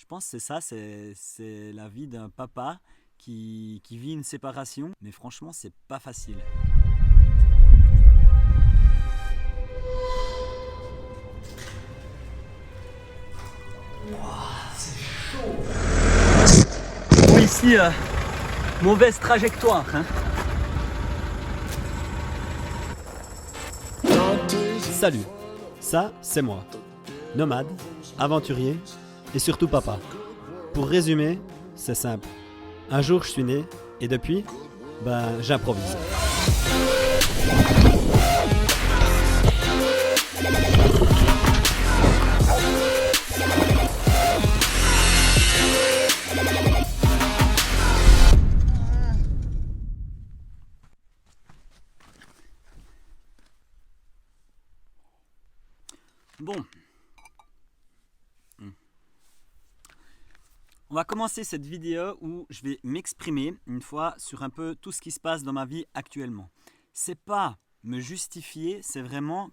Je pense que c'est ça, c'est la vie d'un papa qui vit une séparation, mais franchement, c'est pas facile. Bon, ici, mauvaise trajectoire, hein. Salut, ça c'est moi, nomade, aventurier et surtout papa. Pour résumer, c'est simple. Un jour je suis né et depuis, j'improvise. Bon. On va commencer cette vidéo où je vais m'exprimer une fois sur un peu tout ce qui se passe dans ma vie actuellement. C'est pas me justifier, c'est vraiment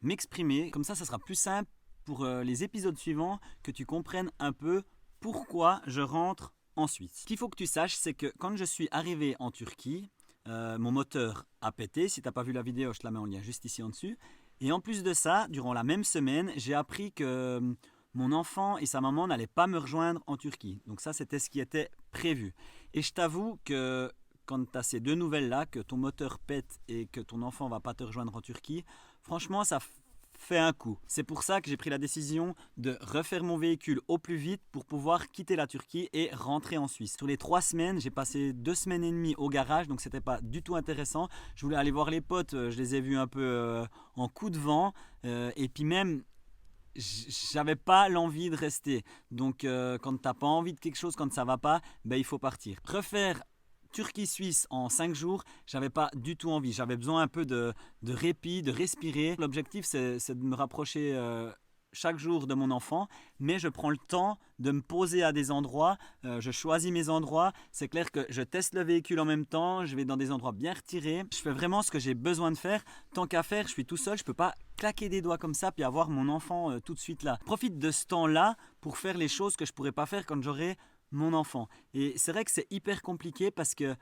m'exprimer. Comme ça sera plus simple pour les épisodes suivants que tu comprennes un peu pourquoi je rentre en Suisse. Ce qu'il faut que tu saches, c'est que quand je suis arrivé en Turquie, mon moteur a pété. Si tu n'as pas vu la vidéo, je te la mets en lien juste ici en dessus. Et en plus de ça, durant la même semaine, j'ai appris que mon enfant et sa maman n'allaient pas me rejoindre en Turquie. Donc ça, c'était ce qui était prévu. Et je t'avoue que quand tu as ces deux nouvelles-là, que ton moteur pète et que ton enfant ne va pas te rejoindre en Turquie, franchement, ça fait un coup. C'est pour ça que j'ai pris la décision de refaire mon véhicule au plus vite pour pouvoir quitter la Turquie et rentrer en Suisse. Sur les 3 semaines, j'ai passé 2 semaines et demie au garage, donc c'était pas du tout intéressant. Je voulais aller voir les potes, je les ai vus un peu en coup de vent, et puis même j'avais pas l'envie de rester. Donc quand t'as pas envie de quelque chose, quand ça va pas, il faut partir. Refaire Turquie-Suisse en 5 jours, j'avais pas du tout envie. J'avais besoin un peu de répit, de respirer. L'objectif, c'est de me rapprocher chaque jour de mon enfant, mais je prends le temps de me poser à des endroits, je choisis mes endroits. C'est clair que je teste le véhicule en même temps, je vais dans des endroits bien retirés. Je fais vraiment ce que j'ai besoin de faire. Tant qu'à faire, je suis tout seul, je peux pas claquer des doigts comme ça puis avoir mon enfant tout de suite là. Profite de ce temps-là pour faire les choses que je pourrais pas faire quand j'aurai mon enfant. Et c'est vrai que c'est hyper compliqué parce que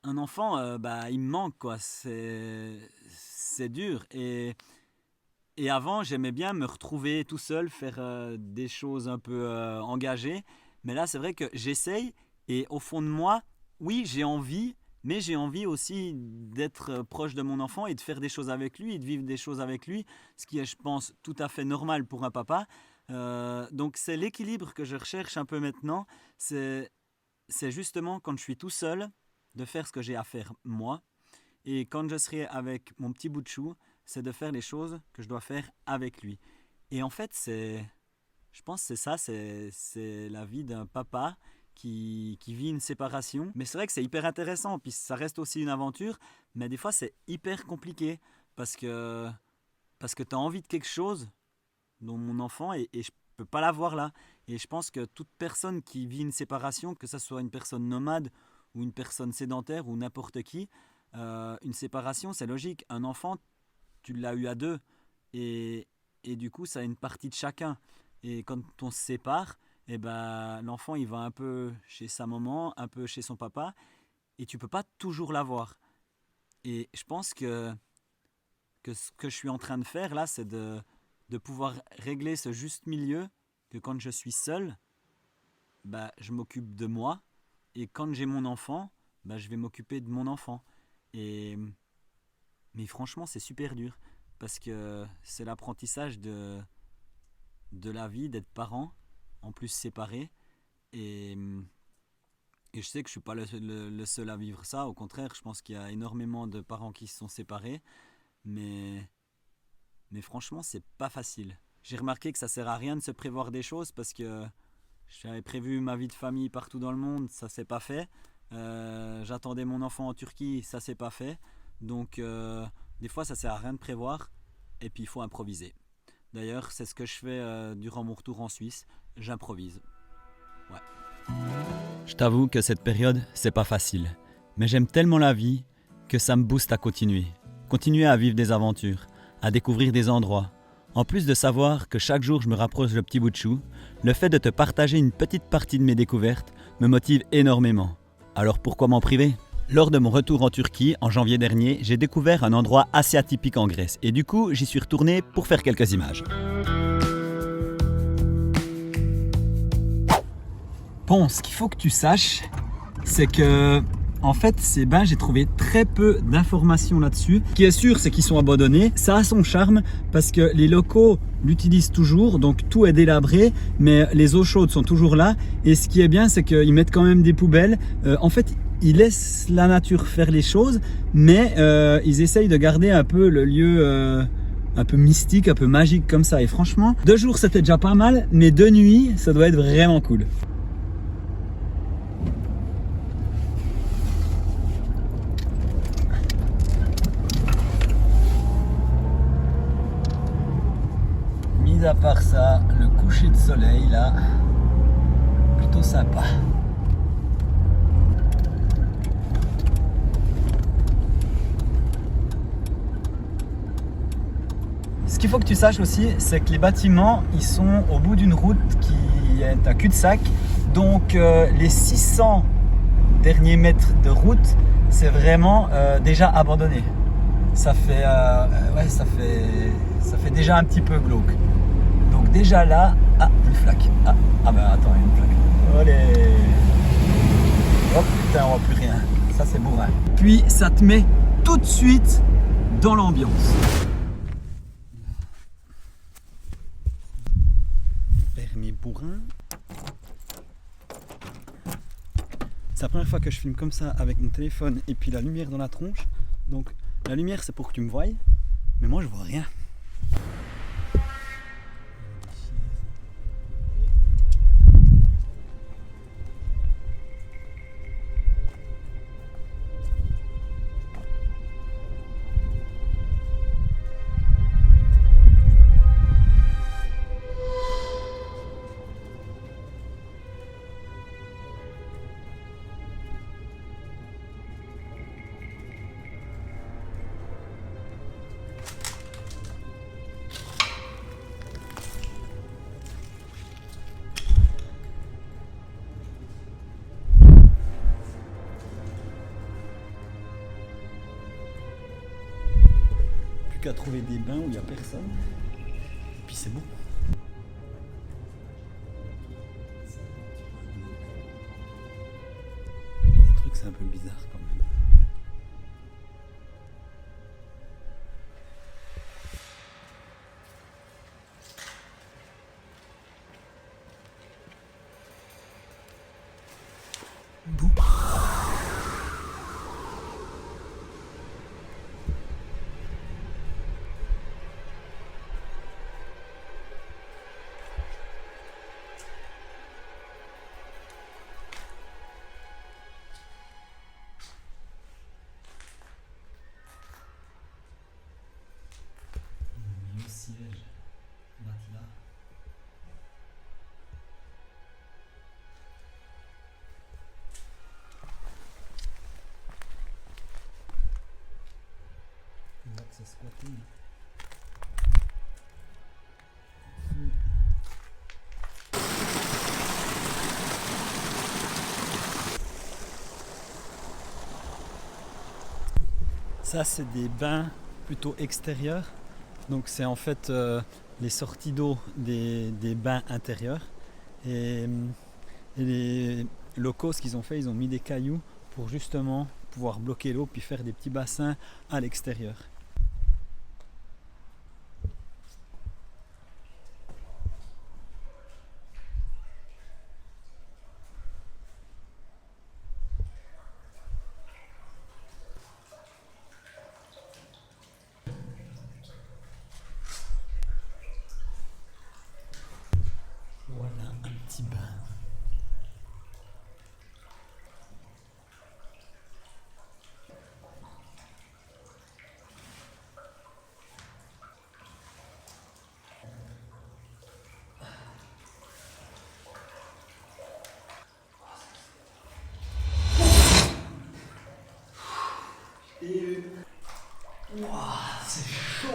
un enfant, il me manque quoi. C'est dur. Et avant, j'aimais bien me retrouver tout seul, faire des choses un peu engagées. Mais là, c'est vrai que j'essaye et au fond de moi, oui, j'ai envie, mais j'ai envie aussi d'être proche de mon enfant et de faire des choses avec lui et de vivre des choses avec lui, ce qui est, je pense, tout à fait normal pour un papa. Donc c'est l'équilibre que je recherche un peu maintenant. C'est justement quand je suis tout seul, de faire ce que j'ai à faire moi. Et quand je serai avec mon petit bout de chou, c'est de faire les choses que je dois faire avec lui. Et en fait, je pense que c'est ça, c'est la vie d'un papa qui vit une séparation. Mais c'est vrai que c'est hyper intéressant, puis ça reste aussi une aventure, mais des fois c'est hyper compliqué parce que tu as envie de quelque chose dont mon enfant et je peux pas l'avoir là. Et je pense que toute personne qui vit une séparation, que ce soit une personne nomade ou une personne sédentaire ou n'importe qui, une séparation c'est logique. Un enfant, tu l'as eu à deux et du coup ça a une partie de chacun. Et quand on se sépare, l'enfant il va un peu chez sa maman, un peu chez son papa et tu peux pas toujours l'avoir. Et je pense que ce que je suis en train de faire là, c'est de pouvoir régler ce juste milieu, que quand je suis seul, je m'occupe de moi, et quand j'ai mon enfant, je vais m'occuper de mon enfant. Mais franchement, c'est super dur, parce que c'est l'apprentissage de la vie, d'être parent, en plus séparé, et je sais que je ne suis pas le seul à vivre ça, au contraire, je pense qu'il y a énormément de parents qui se sont séparés, mais franchement, c'est pas facile. J'ai remarqué que ça sert à rien de se prévoir des choses parce que j'avais prévu ma vie de famille partout dans le monde, ça s'est pas fait. J'attendais mon enfant en Turquie, ça s'est pas fait. Donc, des fois, ça sert à rien de prévoir et puis il faut improviser. D'ailleurs, c'est ce que je fais durant mon retour en Suisse. J'improvise. Ouais. Je t'avoue que cette période, c'est pas facile. Mais j'aime tellement la vie que ça me booste à continuer. Continuer à vivre des aventures, à découvrir des endroits. En plus de savoir que chaque jour je me rapproche le petit bout de chou, le fait de te partager une petite partie de mes découvertes me motive énormément. Alors pourquoi m'en priver ? Lors de mon retour en Turquie, en janvier dernier, j'ai découvert un endroit assez atypique en Grèce et du coup, j'y suis retourné pour faire quelques images. Bon, ce qu'il faut que tu saches, c'est que en fait, ces bains, j'ai trouvé très peu d'informations là-dessus. Ce qui est sûr, c'est qu'ils sont abandonnés. Ça a son charme parce que les locaux l'utilisent toujours, donc tout est délabré, mais les eaux chaudes sont toujours là. Et ce qui est bien, c'est qu'ils mettent quand même des poubelles. En fait, ils laissent la nature faire les choses, mais ils essayent de garder un peu le lieu un peu mystique, un peu magique comme ça. Et franchement, 2 jours, c'était déjà pas mal, mais 2 nuits, ça doit être vraiment cool. Mis à part ça, le coucher de soleil là, plutôt sympa. Ce qu'il faut que tu saches aussi, c'est que les bâtiments, ils sont au bout d'une route qui est un cul-de-sac. Donc les 600 derniers mètres de route, c'est vraiment déjà abandonné. Ça fait, ça fait déjà un petit peu glauque. Donc déjà là, une flaque. Ah ben attends, il y a une flaque. Allez. Oh putain, on voit plus rien. Ça c'est bourrin. Puis ça te met tout de suite dans l'ambiance. Permis bourrin. C'est la première fois que je filme comme ça avec mon téléphone et puis la lumière dans la tronche. Donc la lumière c'est pour que tu me voies, mais moi je vois rien. Qu'à trouver des bains où il n'y a personne. Et puis c'est bon. Les trucs c'est un peu bizarre quand même. Bon. Siège, matelas. On voit que c'est squatté. Ça c'est des bains plutôt extérieurs. Donc c'est en fait les sorties d'eau des bains intérieurs. Et les locaux, ce qu'ils ont fait, ils ont mis des cailloux pour justement pouvoir bloquer l'eau puis faire des petits bassins à l'extérieur. Voilà un petit bain. Et wow, c'est chaud.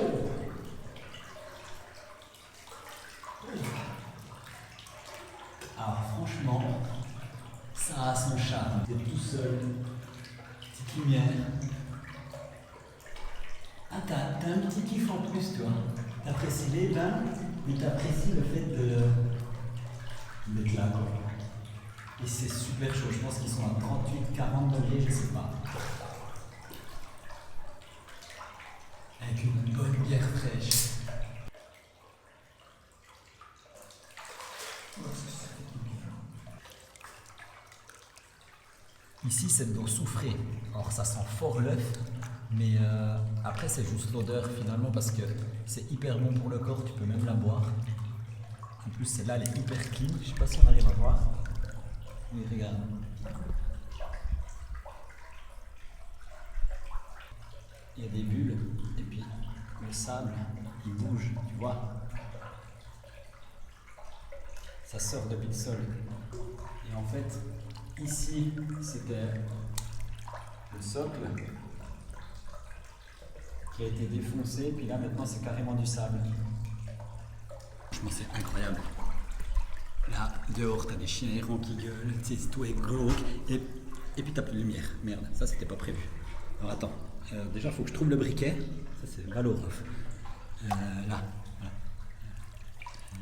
Alors franchement, ça a son charme. T'es tout seul, petite lumière. Ah, t'as un petit kiff en plus, toi. T'apprécies les bains, mais t'apprécies le fait d'être là, quoi. Et c'est super chaud, je pense qu'ils sont à 38-40 degrés, je sais pas. Avec une bonne bière fraîche. Ici, c'est de l'eau soufrée. Alors, ça sent fort l'œuf, mais après, c'est juste l'odeur finalement parce que c'est hyper bon pour le corps, tu peux même la boire. En plus, celle-là, elle est hyper clean. Je sais pas si on arrive à voir. Oui, regarde. Il y a des bulles, et puis le sable, il bouge, tu vois. Ça sort depuis le sol. Et en fait, ici, c'était le socle qui a été défoncé, puis là maintenant c'est carrément du sable. Franchement, c'est incroyable. Là, dehors, t'as des chiens errants qui gueulent, tout est glauque, et puis t'as plus de lumière. Merde, ça c'était pas prévu. Alors attends, déjà faut que je trouve le briquet. Ça c'est Valorov. Là, voilà.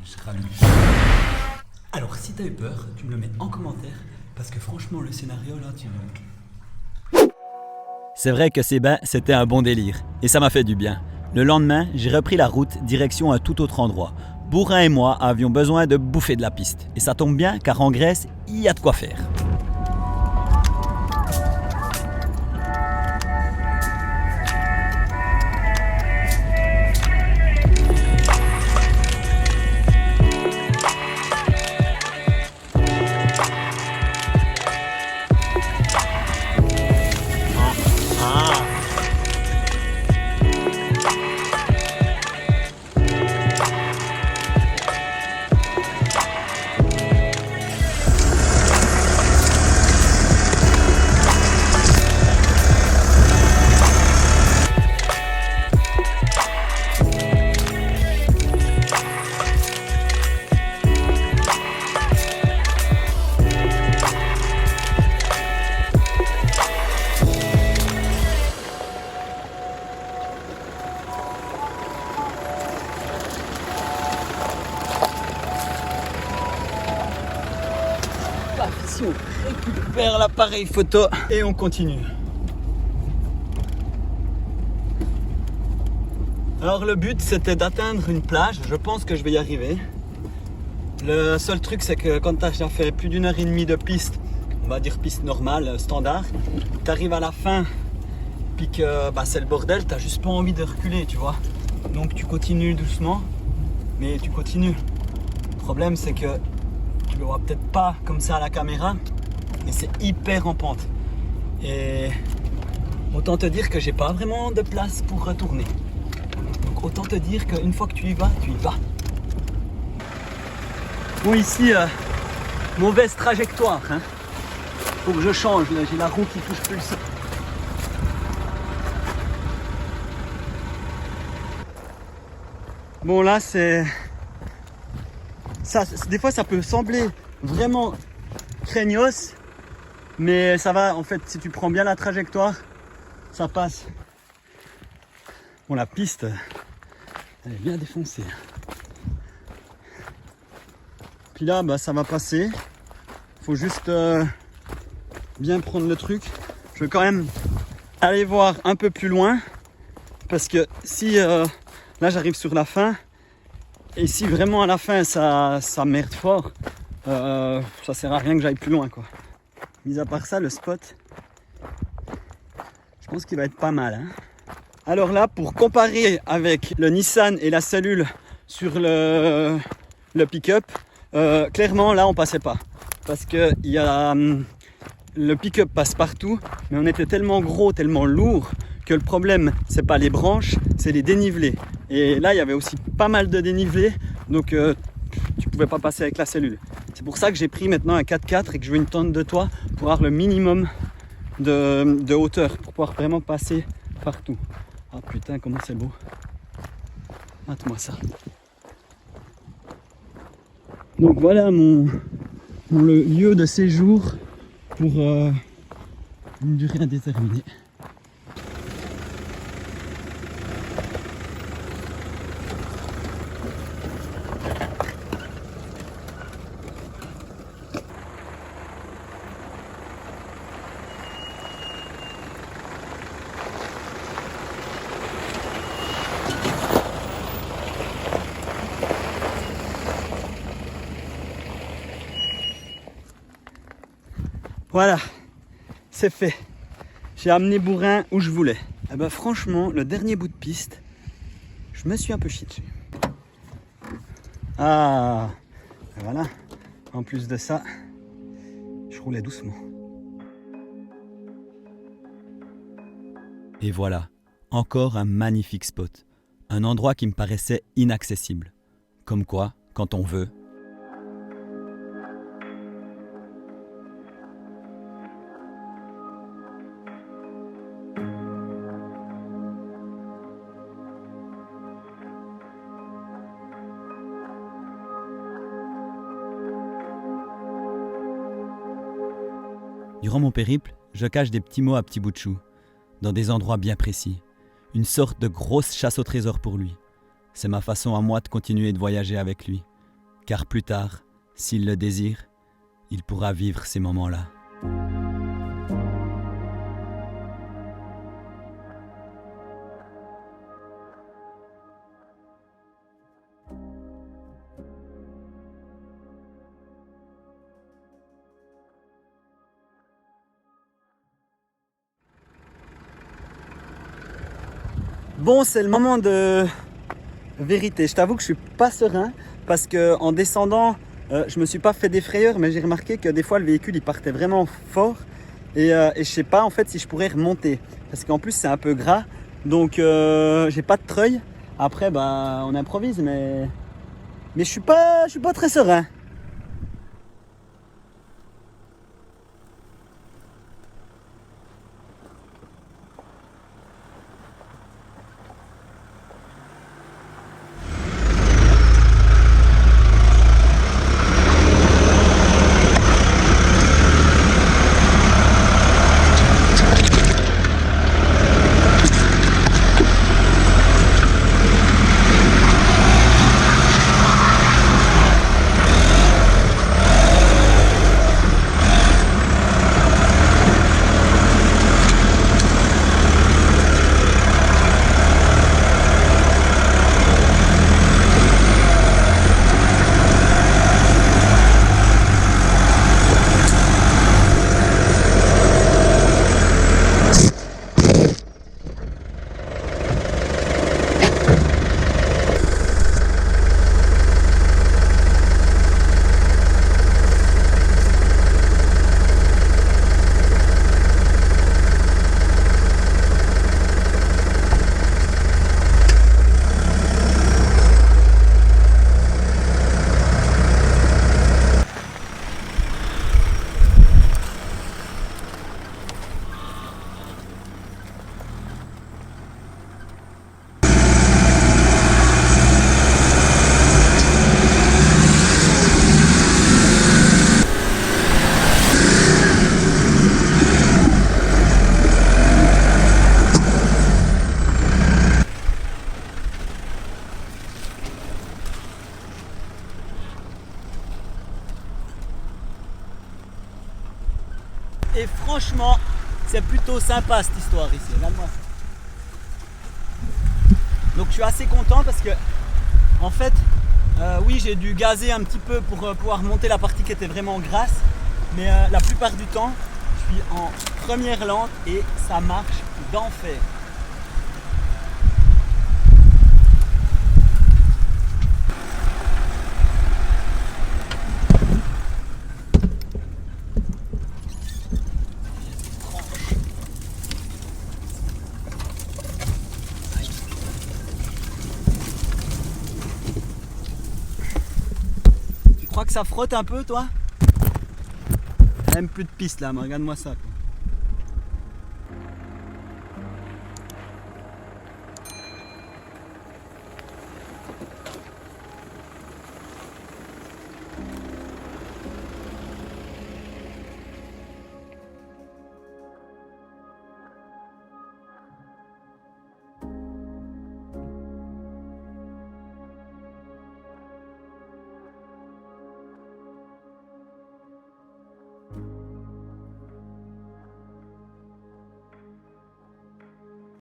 Je rallume. Alors si t'as eu peur, tu me le mets en commentaire, parce que franchement le scénario là, C'est vrai que ces bains, c'était un bon délire, et ça m'a fait du bien. Le lendemain, j'ai repris la route, direction un tout autre endroit. Bourrin et moi avions besoin de bouffer de la piste. Et ça tombe bien, car en Grèce, il y a de quoi faire. on récupère l'appareil photo et on continue. Alors le but c'était d'atteindre une plage, je pense que je vais y arriver. Le seul truc c'est que quand tu as déjà fait plus d'une heure et demie de piste, on va dire piste normale, standard, tu arrives à la fin puis que c'est le bordel, tu n'as juste pas envie de reculer, tu vois. Donc tu continues doucement, mais tu continues. Le problème c'est que tu le vois peut-être pas comme ça à la caméra, mais c'est hyper en pente. Et autant te dire que j'ai pas vraiment de place pour retourner. Donc autant te dire qu'une fois que tu y vas, tu y vas. Bon ici, mauvaise trajectoire. Faut que je change, là j'ai la roue qui touche plus le sol. Bon là c'est... des fois ça peut sembler vraiment craignos, mais ça va en fait si tu prends bien la trajectoire, ça passe. Bon la piste, elle est bien défoncée. Puis là ça va passer, faut juste bien prendre le truc. Je vais quand même aller voir un peu plus loin, parce que si là j'arrive sur la fin, et si vraiment à la fin ça merde fort, ça sert à rien que j'aille plus loin quoi. Mis à part ça, le spot, je pense qu'il va être pas mal. Alors là, pour comparer avec le Nissan et la cellule sur le pick-up, clairement là on passait pas. Parce que le pick-up passe partout, mais on était tellement gros, tellement lourd, que le problème c'est pas les branches, c'est les dénivelés. Et là il y avait aussi pas mal de dénivelés, donc tu pouvais pas passer avec la cellule. C'est pour ça que j'ai pris maintenant un 4x4 et que je veux une tonne de toit pour avoir le minimum de hauteur, pour pouvoir vraiment passer partout. Ah putain comment c'est beau. Mate-moi ça. Donc voilà mon mon lieu de séjour pour une durée indéterminée. Voilà, c'est fait. J'ai amené Bourrin où je voulais. Et ben franchement, le dernier bout de piste, je me suis un peu chié dessus. Ah, et voilà. En plus de ça, je roulais doucement. Et voilà, encore un magnifique spot. Un endroit qui me paraissait inaccessible. Comme quoi, quand on veut, durant mon périple, je cache des petits mots à petits bouts de chou, dans des endroits bien précis. Une sorte de grosse chasse au trésor pour lui. C'est ma façon à moi de continuer de voyager avec lui. Car plus tard, s'il le désire, il pourra vivre ces moments-là. Bon, c'est le moment de vérité. Je t'avoue que je suis pas serein parce que en descendant, je me suis pas fait des frayeurs, mais j'ai remarqué que des fois le véhicule il partait vraiment fort et je sais pas en fait si je pourrais remonter parce qu'en plus c'est un peu gras, donc j'ai pas de treuil. Après, bah on improvise, mais je suis pas très serein. Et franchement, c'est plutôt sympa cette histoire ici. Regarde-moi ça. Donc je suis assez content parce que, en fait, oui, j'ai dû gazer un petit peu pour pouvoir monter la partie qui était vraiment grasse. Mais la plupart du temps, je suis en première lente et ça marche d'enfer. Tu crois que ça frotte un peu, toi? Même plus de piste là, mais regarde-moi ça.